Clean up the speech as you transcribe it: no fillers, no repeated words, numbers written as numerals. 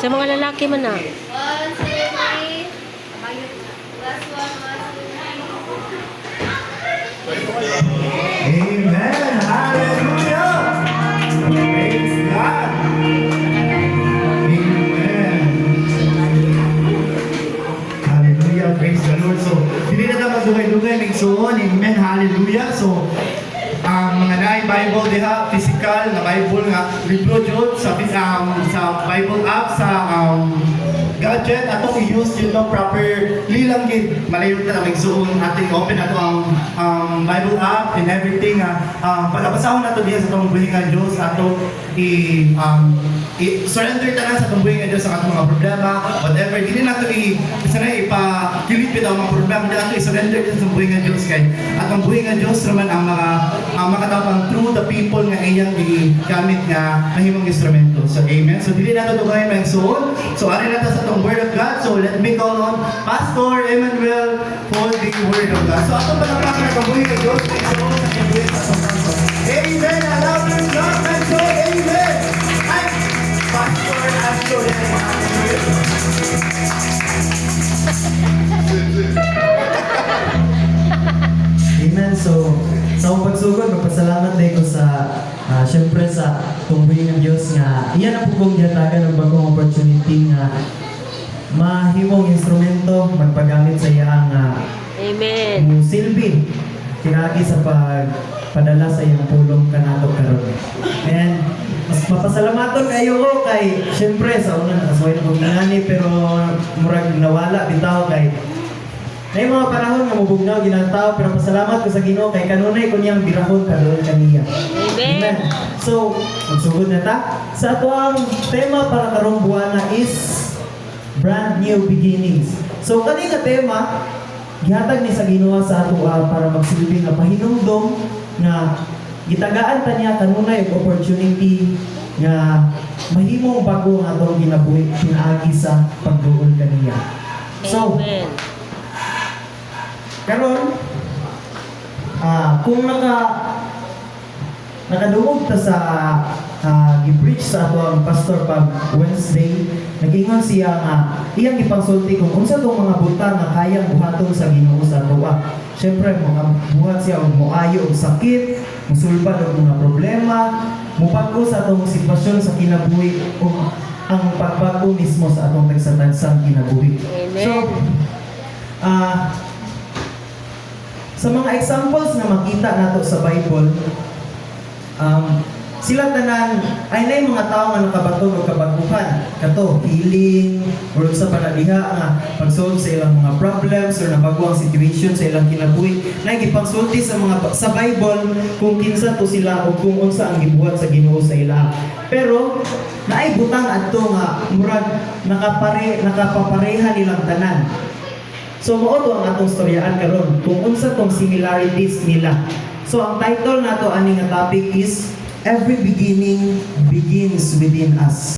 Sa mga lalaki man na. 1, 2, 3. Last one, 1, 2, 3. Amen. Hallelujah. Praise God. Amen. Hallelujah. Praise the Lord. So, hindi na dapat dugay-dugay may suon. Amen. Hallelujah. So, ang mga naay Bible diha, physical na Bible nga libro jud sa Bible app sa gadget atong i-use yun no properly lang gid malayo ta na magsuon ating open ato ang Bible app and everything pagabasahon nato diha sa atong buhi nga Dios ato i-surrender ta na sa atong buhi nga Dios sa atong mga problema whatever dili nato sanay ipakilit bitaw mga problema dili nato i-surrender sa atong buhi nga Dios kay atong buhi nga Dios naman ang makatapang through the people nga iyang gigamit nga mahimong instrumento. So amen. So dili nato dugay man suon. So ari na ta sa atong word of God. So let me call on Pastor Emmanuel for the word of God. So atong palakpakan na kabuhi nga Dios kay suon sa kabuhi sa atong kanto. Amen. I love you God and so amen. Ay Pastor Astro Amen. So, sa akong pagsugod, magpasalamat din ko sa, syempre sa tungbuhin ng Diyos nga, iyan ang pugong gihatagan ng bagong opportunity nga mahimong instrumento magpagamit sa iyang Amen. silbi kinagi sa pagpadala sa iyang pulong kanato karon. And mas mapasalamaton kayo ko kay syempre sa una nakasuway na kong ingani pero murag nawala bitaw kay may mga panahon nga mubugnaw ginang tao pero pasalamat ko sa Ginoo kay kanunay ko niyang birahon karon kaniya. Amen. So, magsugod na ta. Sa ato ang tema para karong buwana is brand new beginnings. So, kani nga tema gihatag ni sa Ginoo sa ato para magsilbi nga pahinumdom nga gitagaan ta niya kanunay og opportunity nga mahimong bago nga atong ginabuhi pinaagi sa pagduol kaniya. So, Amen. karon kung nakadungog ta sa gi-preach sa ato ang pastor pag Wednesday, nag-ingon siya nga iyang ipangsulti kung unsa tong mga butang nga kayang buhaton sa Ginoo sa ato. Siyempre, buhat siya og moayo og sakit, musulbad og mga problema, mupagko sa atong sitwasyon sa kinabuhi o ang pagbago mismo sa atong tagsatagsang kinabuhi. Amen. So, sa mga examples na makita nato sa Bible, sila tanan ay nay mga tao nga nakabaton og kabaguhan, kato healing or sa panadiha nga pag-solve sa ilang mga problems or nabago ang situation sa ilang kinabuhi. Nay gipangsulti sa Bible kung kinsa to sila o kung unsa ang gibuhat sa Ginoo sa ila. Pero naay butang adto nga murag nakapapareha nilang tanan. So mao to ang atong storyaan karon kung unsa tong similarities nila. So ang title nato ani nga topic is Every Beginning Begins Within Us.